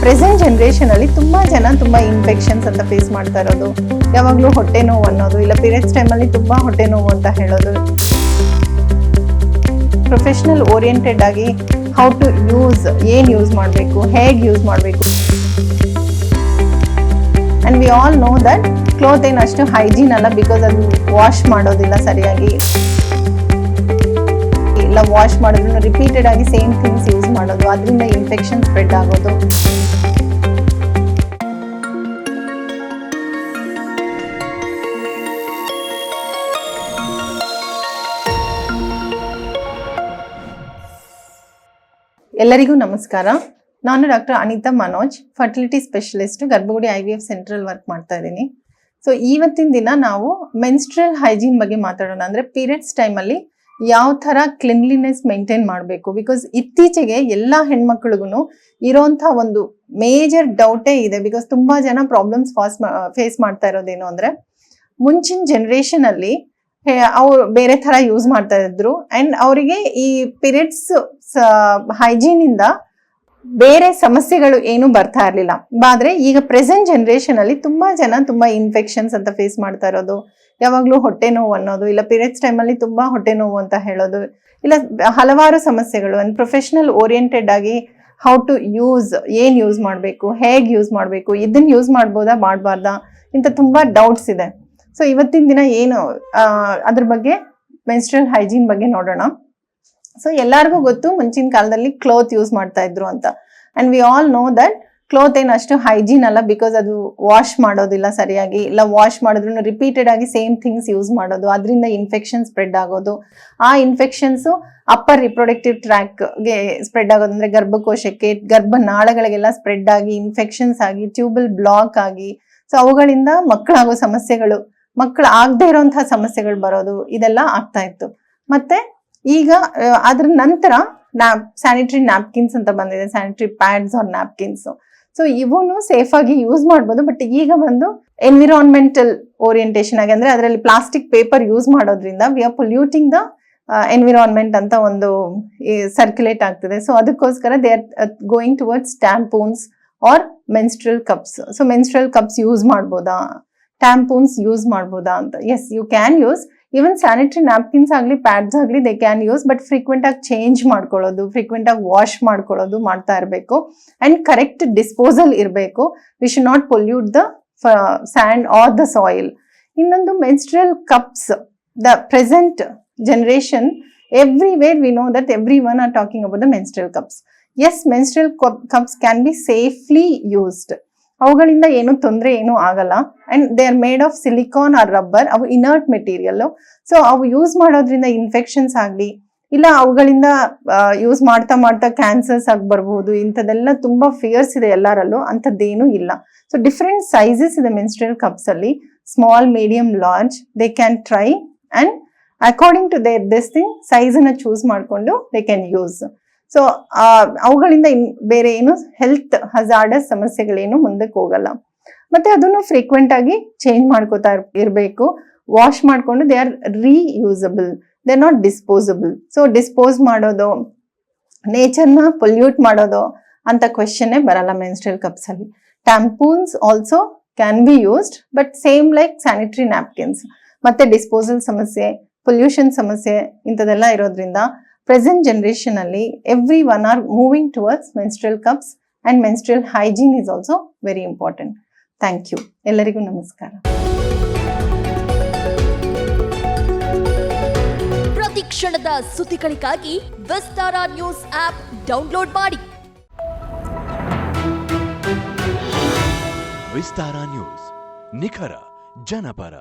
Present ಜನ್ರೇಷನಲ್ಲಿ ತುಂಬ ಜನ ತುಂಬ ಇನ್ಫೆಕ್ಷನ್ಸ್ ಅಂತ ಫೇಸ್ ಮಾಡ್ತಾ ಇರೋದು, ಯಾವಾಗಲೂ ಹೊಟ್ಟೆ ನೋವು ಅನ್ನೋದು, ಇಲ್ಲ ಪೀರಿಯಡ್ಸ್ ಟೈಮಲ್ಲಿ ತುಂಬ ಹೊಟ್ಟೆ ನೋವು ಅಂತ ಹೇಳೋದು. ಪ್ರೊಫೆಷ್ನಲ್ ಓರಿಯೆಂಟೆಡ್ ಆಗಿ ಹೌ ಟು ಯೂಸ್, ಏನು ಯೂಸ್ ಮಾಡಬೇಕು, ಹೇಗೆ ಯೂಸ್ ಮಾಡಬೇಕು. And we all know that cloth ಏನು ಅಷ್ಟು ಹೈಜೀನ್ ಅಲ್ಲ, ಬಿಕಾಸ್ ಅದು ವಾಶ್ ಮಾಡೋದಿಲ್ಲ ಸರಿಯಾಗಿ, ಇಲ್ಲ ವಾಶ್ ಮಾಡಿದ್ರು ರಿಪೀಟೆಡ್ ಆಗಿ ಸೇಮ್ ಥಿಂಗ್ಸ್ ಯೂಸ್ ಮಾಡೋದು, ಅದರಿಂದ ಇನ್ಫೆಕ್ಷನ್ ಸ್ಪ್ರೆಡ್ ಆಗೋದು. ಎಲ್ಲರಿಗೂ ನಮಸ್ಕಾರ. ನಾನು doctor Anita Manoj, fertility specialist, ಗರ್ಭಗುಡಿ IVF ಸೆಂಟ್ರಲ್ ವರ್ಕ್ ಮಾಡ್ತಾ ಇದ್ದೀನಿ. ಸೊ ಇವತ್ತಿನ ದಿನ ನಾವು ಮೆನ್ಸ್ಟ್ರಲ್ ಹೈಜೀನ್ ಬಗ್ಗೆ ಮಾತಾಡೋಣ. ಅಂದರೆ ಪೀರಿಯಡ್ಸ್ ಟೈಮಲ್ಲಿ ಯಾವ ಥರ ಕ್ಲಿನ್ಲಿನೆಸ್ ಮೇಂಟೈನ್ ಮಾಡಬೇಕು. ಬಿಕಾಸ್ ಇತ್ತೀಚೆಗೆ ಎಲ್ಲ ಹೆಣ್ಮಕ್ಳಿಗೂ ಇರೋಂಥ ಒಂದು ಮೇಜರ್ ಡೌಟೇ ಇದೆ. ಬಿಕಾಸ್ ತುಂಬ ಜನ ಪ್ರಾಬ್ಲಮ್ಸ್ ಫೇಸ್ ಮಾಡ್ತಾ ಇರೋದೇನು ಅಂದರೆ, ಮುಂಚಿನ ಜನ್ರೇಷನಲ್ಲಿ ಅವ್ರು ಬೇರೆ ಥರ ಯೂಸ್ ಮಾಡ್ತಾ ಇದ್ರು ಆ್ಯಂಡ್ ಅವರಿಗೆ ಈ ಪೀರಿಯಡ್ಸ್ ಹೈಜೀನಿಂದ ಬೇರೆ ಸಮಸ್ಯೆಗಳು ಏನು ಬರ್ತಾ ಇರಲಿಲ್ಲ. ಆದರೆ ಈಗ ಪ್ರೆಸೆಂಟ್ ಜನ್ರೇಷನಲ್ಲಿ ತುಂಬ ಜನ ತುಂಬ ಇನ್ಫೆಕ್ಷನ್ಸ್ ಅಂತ ಫೇಸ್ ಮಾಡ್ತಾ ಇರೋದು, ಯಾವಾಗಲೂ ಹೊಟ್ಟೆ ನೋವು ಅನ್ನೋದು, ಇಲ್ಲ ಪೀರಿಯಡ್ಸ್ ಟೈಮಲ್ಲಿ ತುಂಬ ಹೊಟ್ಟೆ ನೋವು ಅಂತ ಹೇಳೋದು, ಇಲ್ಲ ಹಲವಾರು ಸಮಸ್ಯೆಗಳು. ಆ್ಯಂಡ್ ಪ್ರೊಫೆಷ್ನಲ್ ಓರಿಯೆಂಟೆಡ್ ಆಗಿ ಹೌ ಟು ಯೂಸ್, ಏನು ಯೂಸ್ ಮಾಡಬೇಕು, ಹೇಗೆ ಯೂಸ್ ಮಾಡಬೇಕು, ಇದನ್ನು ಯೂಸ್ ಮಾಡ್ಬೋದಾ ಮಾಡಬಾರ್ದಾ ಇಂಥ ತುಂಬ ಡೌಟ್ಸ್ ಇದೆ. ಸೊ ಇವತ್ತಿನ ದಿನ ಏನು ಅದ್ರ ಬಗ್ಗೆ ಮೆನ್ಸ್ಟ್ರಲ್ ಹೈಜೀನ್ ಬಗ್ಗೆ ನೋಡೋಣ. ಸೊ ಎಲ್ಲರಿಗೂ ಗೊತ್ತು ಮುಂಚಿನ ಕಾಲದಲ್ಲಿ ಕ್ಲೋತ್ ಯೂಸ್ ಮಾಡ್ತಾ ಇದ್ರು ಅಂತ. And we all know that cloth ಏನು ಅಷ್ಟು ಹೈಜೀನ್ ಅಲ್ಲ, ಬಿಕಾಸ್ ಅದು ವಾಶ್ ಮಾಡೋದಿಲ್ಲ ಸರಿಯಾಗಿ, ಇಲ್ಲ ವಾಶ್ ಮಾಡಿದ್ರು ರಿಪೀಟೆಡ್ ಆಗಿ ಸೇಮ್ ಥಿಂಗ್ಸ್ ಯೂಸ್ ಮಾಡೋದು, ಅದರಿಂದ ಇನ್ಫೆಕ್ಷನ್ ಸ್ಪ್ರೆಡ್ ಆಗೋದು. ಆ ಇನ್ಫೆಕ್ಷನ್ಸು ಅಪ್ಪರ್ ರಿಪ್ರೊಡಕ್ಟಿವ್ ಟ್ರ್ಯಾಕ್ಗೆ ಸ್ಪ್ರೆಡ್ ಆಗೋದು, ಅಂದರೆ ಗರ್ಭಕೋಶಕ್ಕೆ, ಗರ್ಭನಾಳಗಳಿಗೆಲ್ಲ ಸ್ಪ್ರೆಡ್ ಆಗಿ ಇನ್ಫೆಕ್ಷನ್ಸ್ ಆಗಿ ಟ್ಯೂಬಲ್ ಬ್ಲಾಕ್ ಆಗಿ, ಸೊ ಅವುಗಳಿಂದ ಮಕ್ಕಳಾಗೋ ಸಮಸ್ಯೆಗಳು, ಮಕ್ಕಳು ಆಗದೆ ಇರೋಂತಹ ಸಮಸ್ಯೆಗಳು ಬರೋದು, ಇದೆಲ್ಲ ಆಗ್ತಾ ಇತ್ತು. ಮತ್ತೆ ಈಗ ಅದ್ರ ನಂತರ ಸ್ಯಾನಿಟರಿ ನ್ಯಾಪ್ಕಿನ್ಸ್ ಅಂತ ಬಂದಿದೆ, sanitary pads or napkins. So ಇವನು ಸೇಫ್ ಆಗಿ ಯೂಸ್ ಮಾಡ್ಬೋದು. ಬಟ್ ಈಗ ಒಂದು ಎನ್ವಿರಾನ್ಮೆಂಟಲ್ ಓರಿಯೆಂಟೇಷನ್ ಆಗಿ, ಅಂದ್ರೆ ಅದರಲ್ಲಿ ಪ್ಲಾಸ್ಟಿಕ್ ಪೇಪರ್ ಯೂಸ್ ಮಾಡೋದ್ರಿಂದ we are polluting the environment ಅಂತ ಒಂದು ಸರ್ಕ್ಯುಲೇಟ್ ಆಗ್ತದೆ. ಸೊ ಅದಕ್ಕೋಸ್ಕರ they are going towards tampons or menstrual cups. So menstrual cups use ಮಾಡ್ಬೋದಾ, ಟ್ಯಾಂಪೂನ್ಸ್ ಯೂಸ್ ಮಾಡ್ಬೋದಾ ಅಂತ. Yes, you can use. Even sanitary napkins ಆಗಲಿ pads ಆಗಲಿ they can use. But frequent ಆಗಿ ಚೇಂಜ್ ಮಾಡ್ಕೊಳ್ಳೋದು, ಫ್ರೀಕ್ವೆಂಟ್ ಆಗಿ ವಾಶ್ ಮಾಡ್ಕೊಳ್ಳೋದು ಮಾಡ್ತಾ ಇರಬೇಕು. ಅಂಡ್ ಕರೆಕ್ಟ್ ಡಿಸ್ಪೋಸಲ್ ಇರಬೇಕು. We should not pollute the sand or the soil. ಇನ್ನೊಂದು menstrual cups, the present generation everywhere we know that everyone are talking about the menstrual cups. Yes, menstrual cups can be safely used. ಅವುಗಳಿಂದ ಏನು ತೊಂದರೆ ಏನೂ ಆಗಲ್ಲ. And they are made of silicon or rubber. ಅವು inert material. So ಅವು use ಮಾಡೋದ್ರಿಂದ infections ಆಗಲಿ, ಇಲ್ಲ ಅವುಗಳಿಂದ ಯೂಸ್ ಮಾಡ್ತಾ ಮಾಡ್ತಾ ಕ್ಯಾನ್ಸರ್ಸ್ ಆಗಿ ಬರ್ಬೋದು. ಇಂಥದ್ದೆಲ್ಲ ತುಂಬಾ ಫಿಯರ್ಸ್ ಇದೆ ಎಲ್ಲರಲ್ಲೂ, ಅಂಥದ್ದೇನೂ ಇಲ್ಲ. ಸೊ ಡಿಫ್ರೆಂಟ್ ಸೈಜಸ್ ಇದೆ ಮೆನ್ಸ್ಟ್ರಲ್ ಕಪ್ಸ್ ಅಲ್ಲಿ, small, medium, large. They can try and according to this thing size ಅನ್ನ ಚೂಸ್ ಮಾಡಿಕೊಂಡು ದೇ ಕ್ಯಾನ್ ಯೂಸ್. ಸೊ ಅವುಗಳಿಂದ ಬೇರೆ ಏನು ಹೆಲ್ತ್ ಹಜಾರ್ಡಸ್ ಸಮಸ್ಯೆಗಳೇನು ಮುಂದಕ್ಕೆ ಹೋಗಲ್ಲ. ಮತ್ತೆ ಅದನ್ನು ಫ್ರೀಕ್ವೆಂಟ್ ಆಗಿ ಚೇಂಜ್ ಮಾಡ್ಕೋತಾ ಇರಬೇಕು. ವಾಶ್ ಮಾಡ್ಕೊಂಡು they are reusable, they are not disposable. So dispose ಮಾಡೋದು, ನೇಚರ್ನ ಪೊಲ್ಯೂಟ್ ಮಾಡೋದು ಅಂತ ಕ್ವೆಶನ್ನೇ ಬರಲ್ಲ ಮೆನ್ಸ್ಟ್ರಲ್ ಕಪ್ಸ್ ಅಲ್ಲಿ. Tampons also can be used, but same like sanitary napkins. ಮತ್ತೆ ಡಿಸ್ಪೋಸಲ್ ಸಮಸ್ಯೆ, ಪೊಲ್ಯೂಷನ್ ಸಮಸ್ಯೆ ಇಂಥದೆಲ್ಲ ಇರೋದ್ರಿಂದ ಪ್ರೆಸೆಂಟ್ ಜನರೇಷನ್ ಅಲ್ಲಿ everyone are moving towards menstrual cups and menstrual hygiene is also very important. Thank you. ಎಲ್ಲರಿಗೂ ನಮಸ್ಕಾರ. ಪ್ರತಿ ಕ್ಷಣದ ಸುದ್ದಿಗಳಿಗಾಗಿ ವಿಸ್ತಾರ ನ್ಯೂಸ್ ಆಪ್ ಡೌನ್ಲೋಡ್ ಮಾಡಿ. ವಿಸ್ತಾರ ನ್ಯೂಸ್, ನಿಖರ ಜನಪರ.